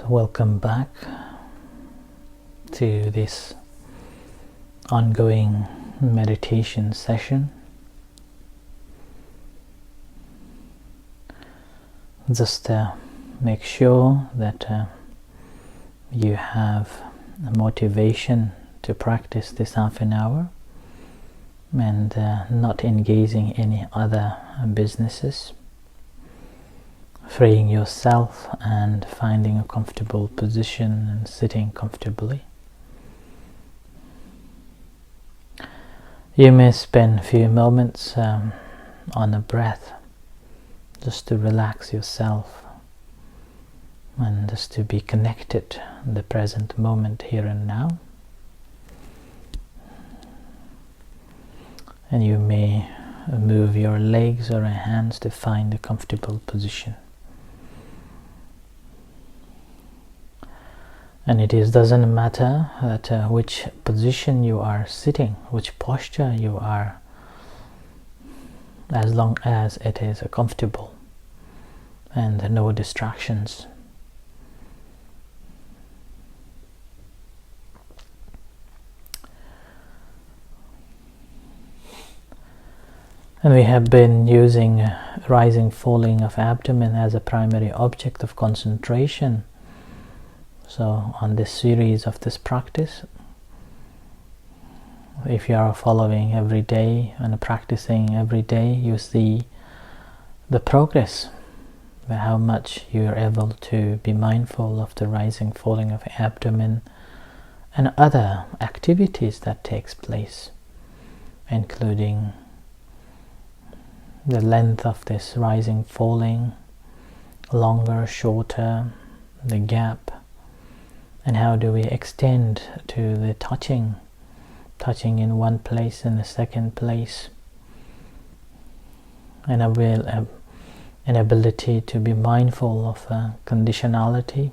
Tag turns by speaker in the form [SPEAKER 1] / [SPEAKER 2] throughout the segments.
[SPEAKER 1] So welcome back to this ongoing meditation session. Just make sure that you have a motivation to practice this half an hour and not engaging any other businesses. Freeing yourself and finding a comfortable position and sitting comfortably. You may spend a few moments on a breath just to relax yourself and just to be connected in the present moment here and now. And you may move your legs or hands to find a comfortable position. And it doesn't matter that which position you are sitting, which posture you are, as long as it is comfortable and no distractions. And we have been using rising, falling of abdomen as a primary object of concentration. So on this series of this practice, if you are following every day and practicing every day, you see the progress, how much you are able to be mindful of the rising, falling of abdomen and other activities that takes place, including the length of this rising, falling, longer, shorter, the gap. And how do we extend to the touching in one place and the second place, and an ability to be mindful of conditionality,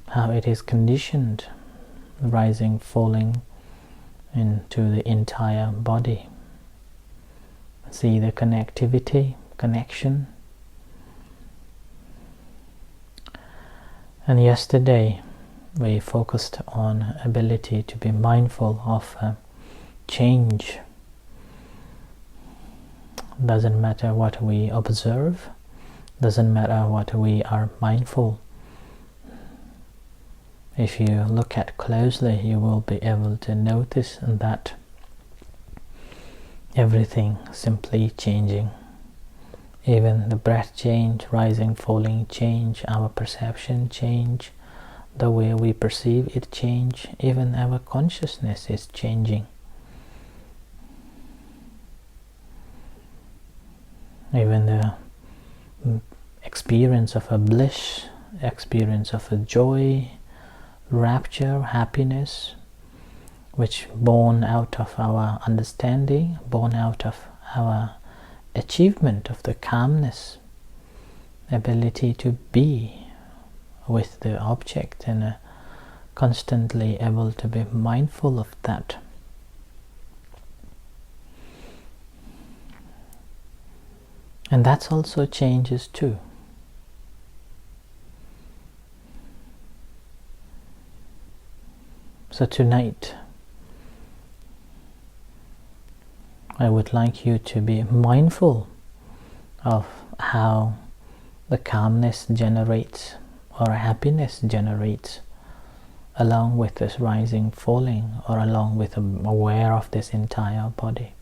[SPEAKER 1] how it is conditioned, rising, falling into the entire body. See the connectivity, connection. And yesterday we focused on ability to be mindful of change. Doesn't matter what we observe, doesn't matter what we are mindful. If you look at closely, you will be able to notice that everything simply changing. Even the breath change, rising, falling change, our perception change, the way we perceive it change, even our consciousness is changing. Even the experience of a bliss, experience of a joy, rapture, happiness, which born out of our understanding, born out of our achievement of the calmness, ability to be with the object and constantly able to be mindful of that. And that's also changes too. So tonight I would like you to be mindful of how the calmness generates or happiness generates along with this rising, falling, or along with aware of this entire body.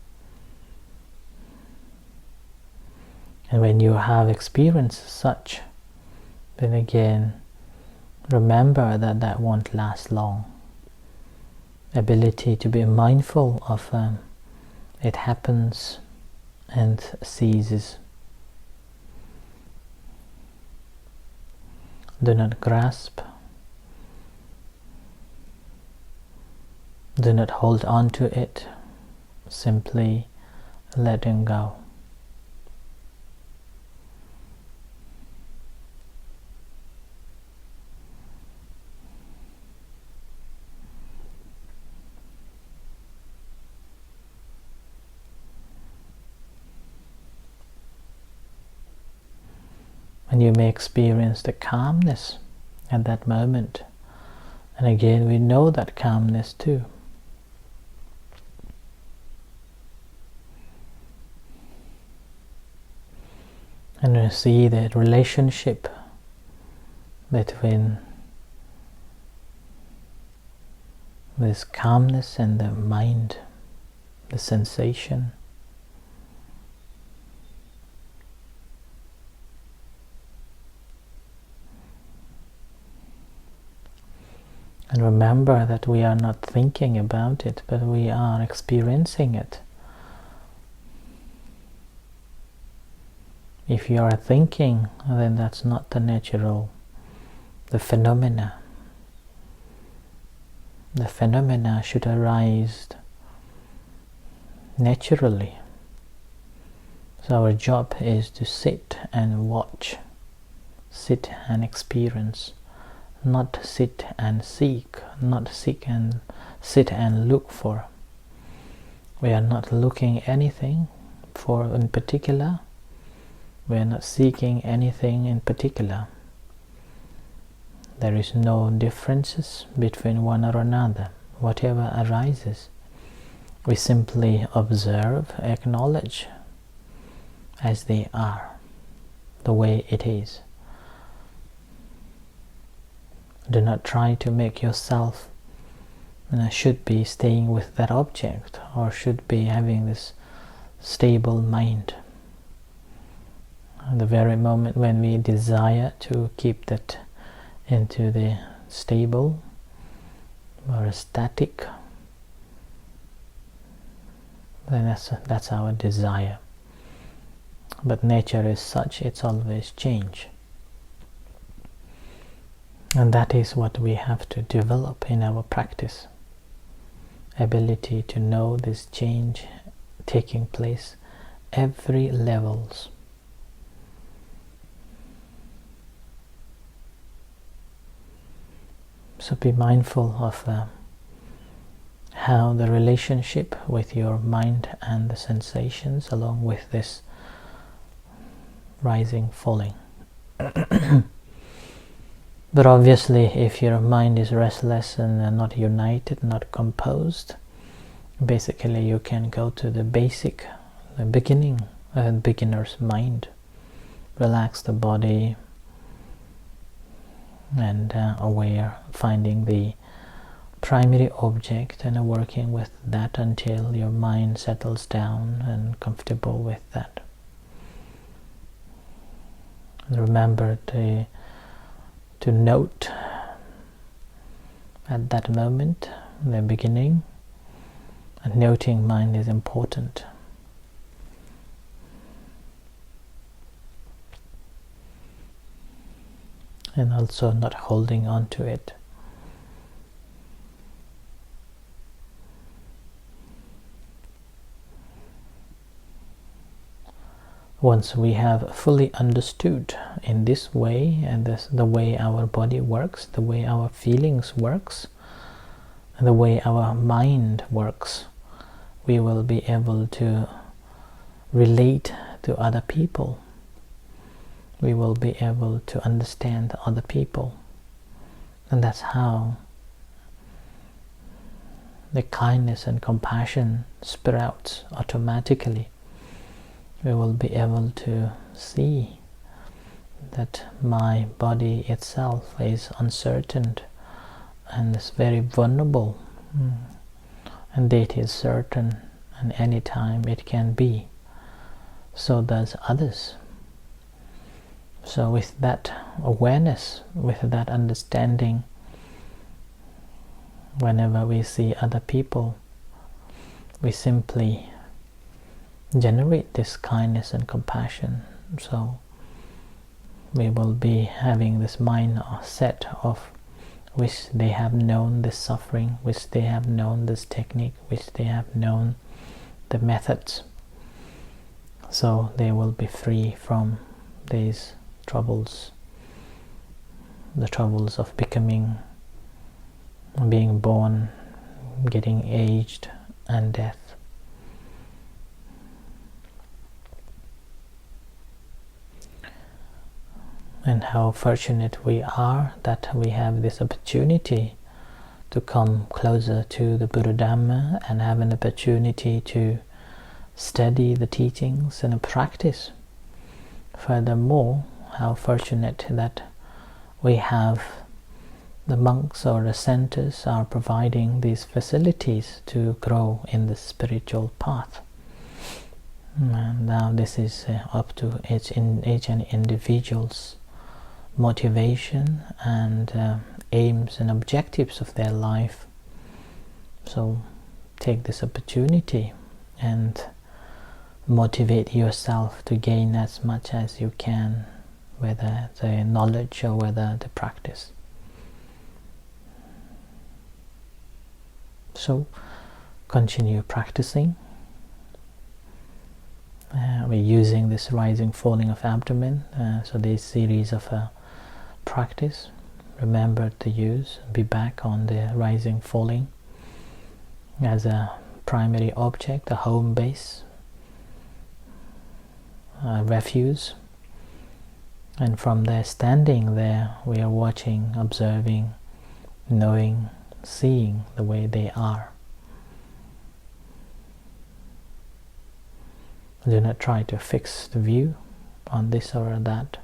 [SPEAKER 1] And when you have experienced such, then again remember that that won't last long. Ability to be mindful of it happens and ceases. Do not grasp. Do not hold on to it. Simply letting go. And you may experience the calmness at that moment. And again, we know that calmness too. And we see the relationship between this calmness and the mind, the sensation. And remember that we are not thinking about it, but we are experiencing it. If you are thinking, then that's not the natural, the phenomena. The phenomena should arise naturally. So our job is to sit and watch, sit and experience, not sit and seek, not seek and sit and look for. We are not looking anything for in particular. We are not seeking anything in particular. There is no differences between one or another. Whatever arises, we simply observe, acknowledge as they are, the way it is. Do not try to make yourself should be staying with that object or should be having this stable mind. The very moment when we desire to keep that into the stable or static, then that's our desire. But nature is such, it's always change. And that is what we have to develop in our practice. Ability to know this change taking place every levels. So be mindful of how the relationship with your mind and the sensations along with this rising, falling. But obviously if your mind is restless and not united, not composed, basically you can go to the basic, the beginner's mind. Relax the body and aware, finding the primary object and working with that until your mind settles down and comfortable with that. And remember to note at that moment, the beginning, and noting mind is important. And also not holding on to it. Once we have fully understood in this way, and the way our body works, the way our feelings works, and the way our mind works, we will be able to relate to other people. We will be able to understand other people. And that's how the kindness and compassion sprouts automatically. We will be able to see that my body itself is uncertain and is very vulnerable, and it is certain, and any time it can be. So does others. So with that awareness, with that understanding, whenever we see other people, we simply generate this kindness and compassion. So we will be having this mind set of which they have known this suffering, which they have known this technique, which they have known the methods. So they will be free from these troubles, the troubles of becoming, being born, getting aged, and death. and how fortunate we are that we have this opportunity to come closer to the Buddha Dhamma and have an opportunity to study the teachings and practice. Furthermore, how fortunate that we have the monks or the centers are providing these facilities to grow in the spiritual path. And now this is up to each individual's motivation and aims and objectives of their life. So take this opportunity and motivate yourself to gain as much as you can, whether the knowledge or whether the practice. So continue practicing. We're using this rising falling of abdomen, so this series of practice, remember to use, be back on the rising falling as a primary object, a home base, a refuge, and from there, standing there, we are watching, observing, knowing, seeing the way they are. Do not try to fix the view on this or that,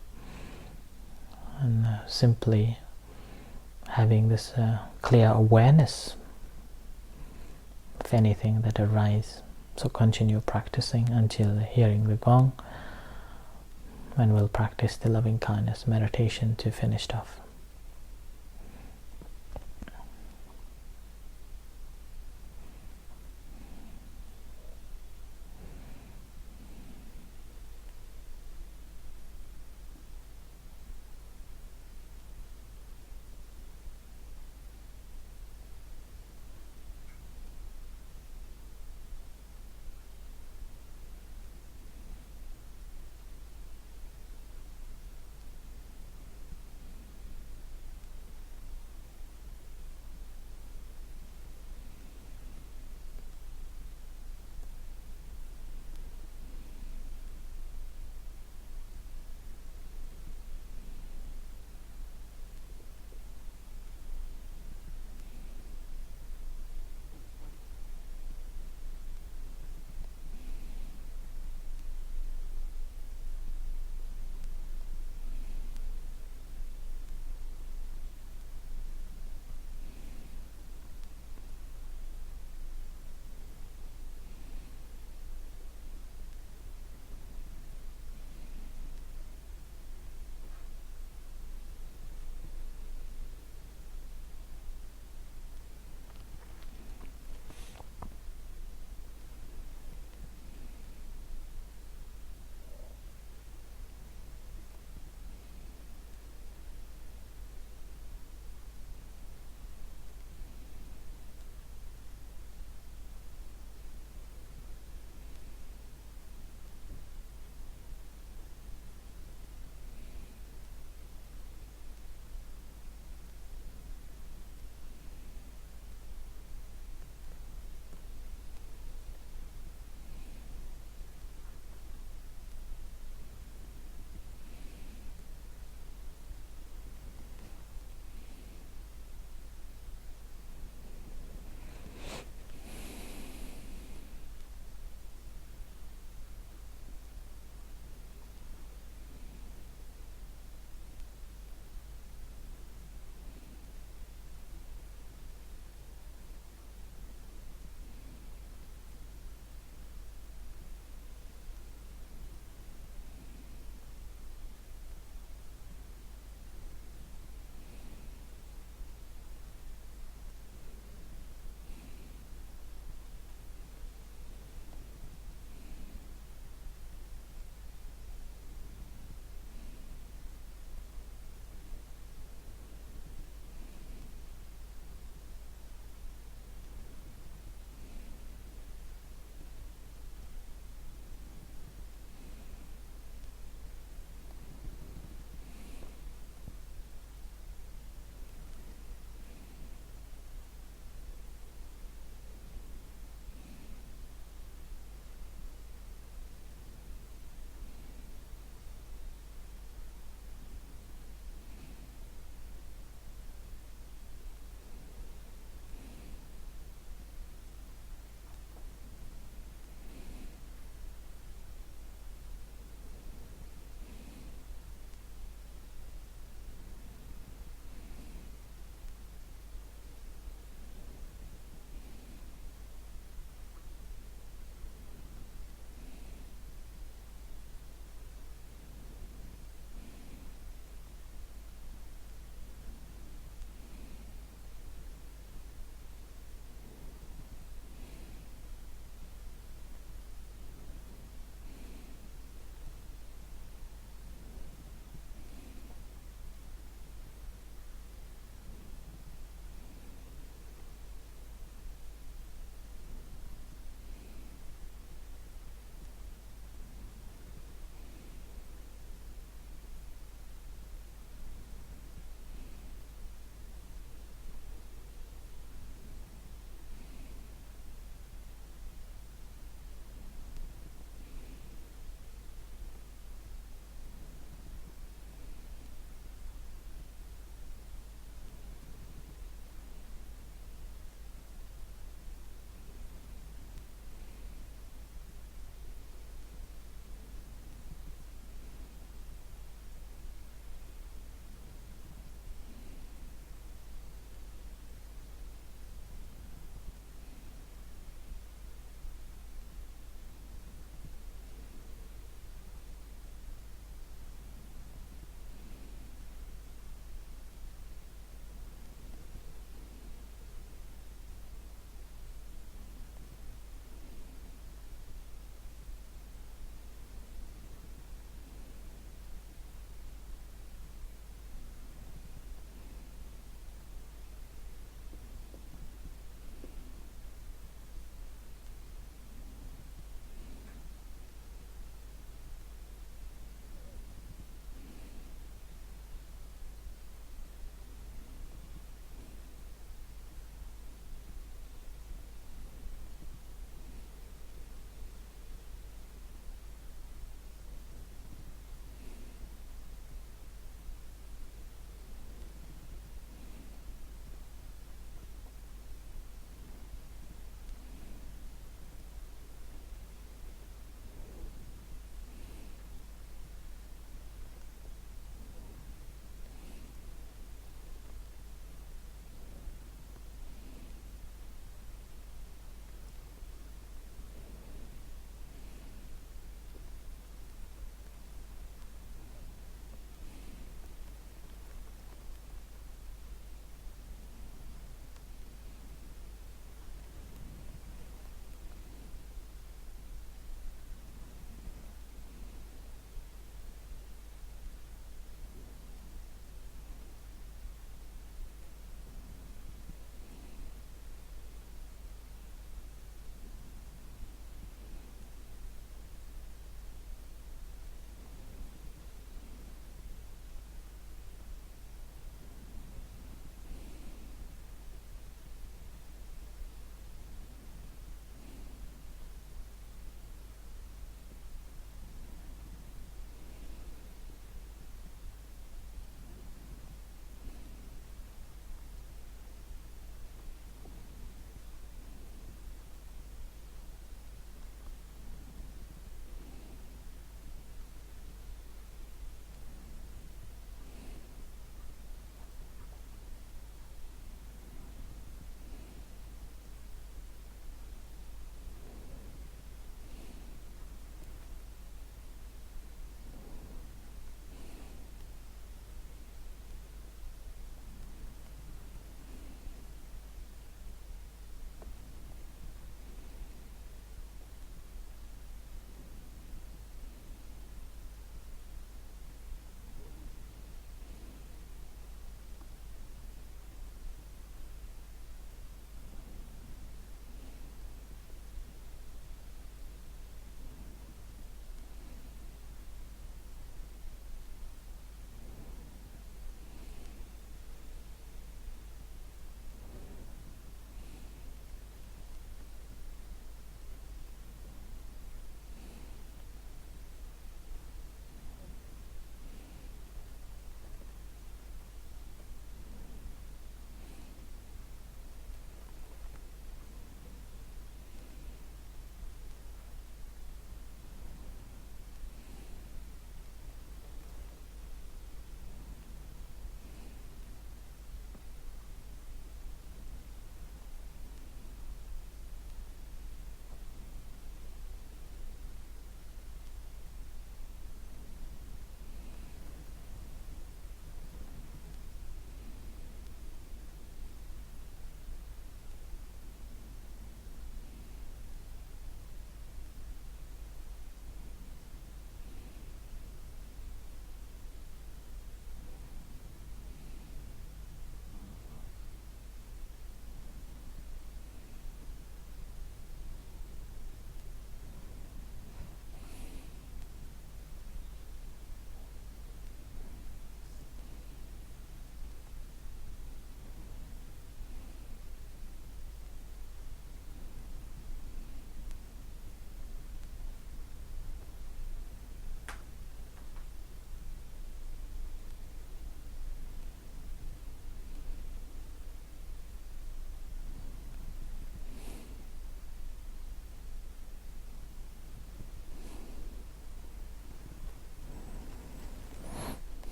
[SPEAKER 1] and simply having this clear awareness of anything that arises. So continue practicing until hearing the gong, and we'll practice the loving kindness meditation to finish off.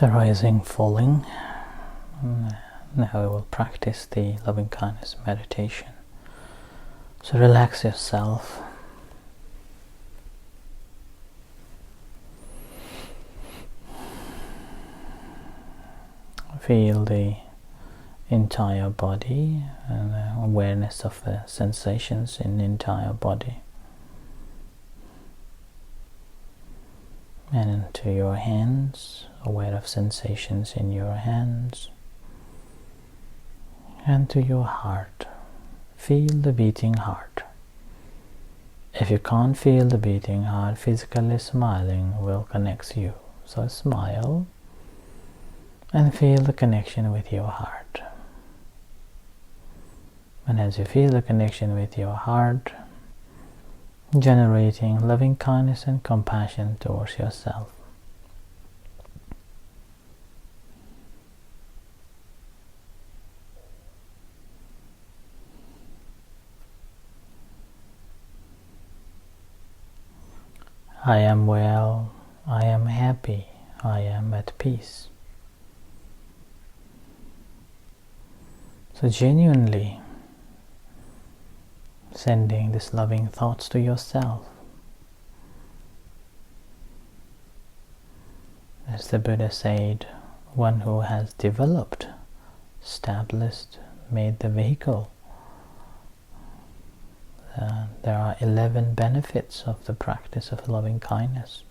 [SPEAKER 1] So rising, falling. Now we will practice the loving kindness meditation. So relax yourself. Feel the entire body and awareness of the sensations in the entire body. And into your hands, aware of sensations in your hands. And to your heart, feel the beating heart. If you can't feel the beating heart, physically smiling will connect you. So smile and feel the connection with your heart. And as you feel the connection with your heart, generating loving kindness and compassion towards yourself. I am well, I am happy, I am at peace. So genuinely sending these loving thoughts to yourself. As the Buddha said, one who has developed, established, made the vehicle. There are 11 benefits of the practice of loving kindness.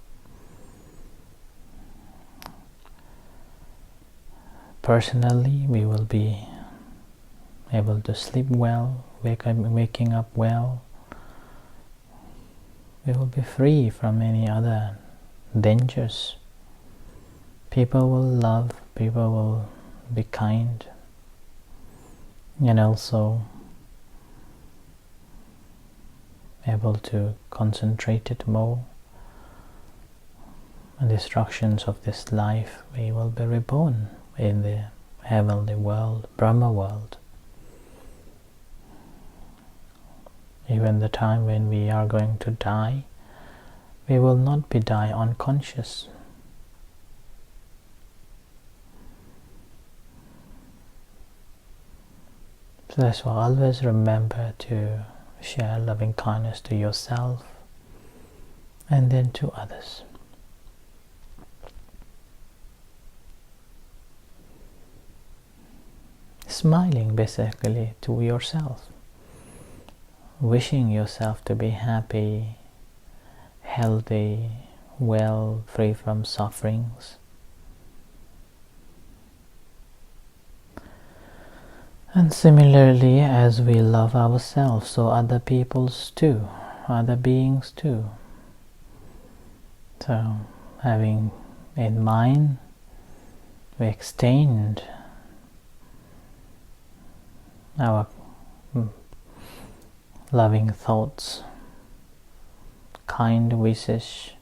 [SPEAKER 1] Personally, we will be able to sleep well, waking up well. We will be free from any other dangers. People will love, people will be kind, and also able to concentrate it more. And the instructions of this life, we will be reborn in the heavenly world, Brahma world. Even the time when we are going to die, we will not be die unconscious. So that's why always remember to share loving kindness to yourself and then to others. Smiling basically to yourself, wishing yourself to be happy, healthy, well, free from sufferings. And similarly, as we love ourselves, so other peoples too, other beings too. So, having in mind, we extend our loving thoughts, kind wishes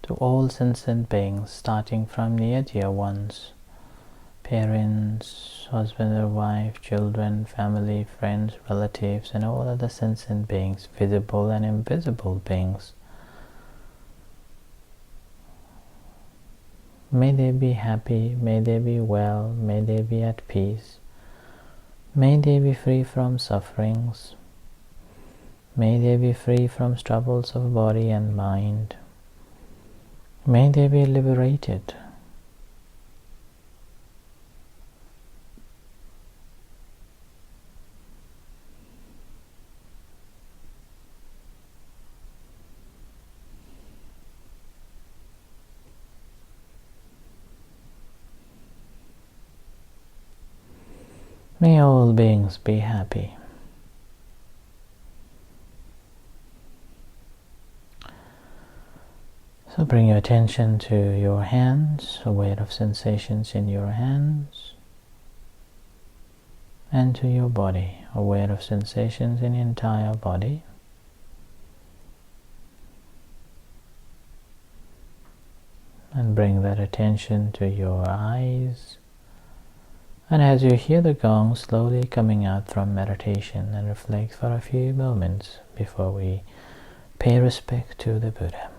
[SPEAKER 1] to all sentient beings, starting from near dear ones, parents, husband or wife, children, family, friends, relatives, and all other sentient beings, visible and invisible beings. May they be happy, may they be well, may they be at peace, may they be free from sufferings, may they be free from troubles of body and mind, may they be liberated. May all beings be happy. So bring your attention to your hands, aware of sensations in your hands, and to your body, aware of sensations in the entire body. And bring that attention to your eyes. And as you hear the gong slowly coming out from meditation, and reflect for a few moments before we pay respect to the Buddha.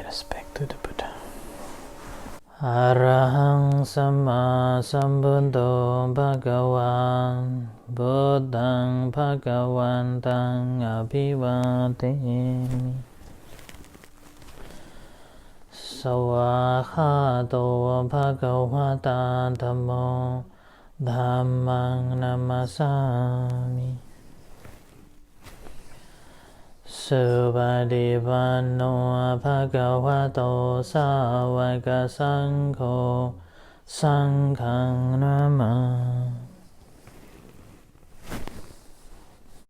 [SPEAKER 1] respect to the Buddha. Arahang Sama Sambuddho Bhagavan Buddhang Bhagavantang Abhivademi Sawakhato Bhagavata Dhammo Dhammang Namasami Subhadivano Bhagavato Savaka Sangho Sanghang Namami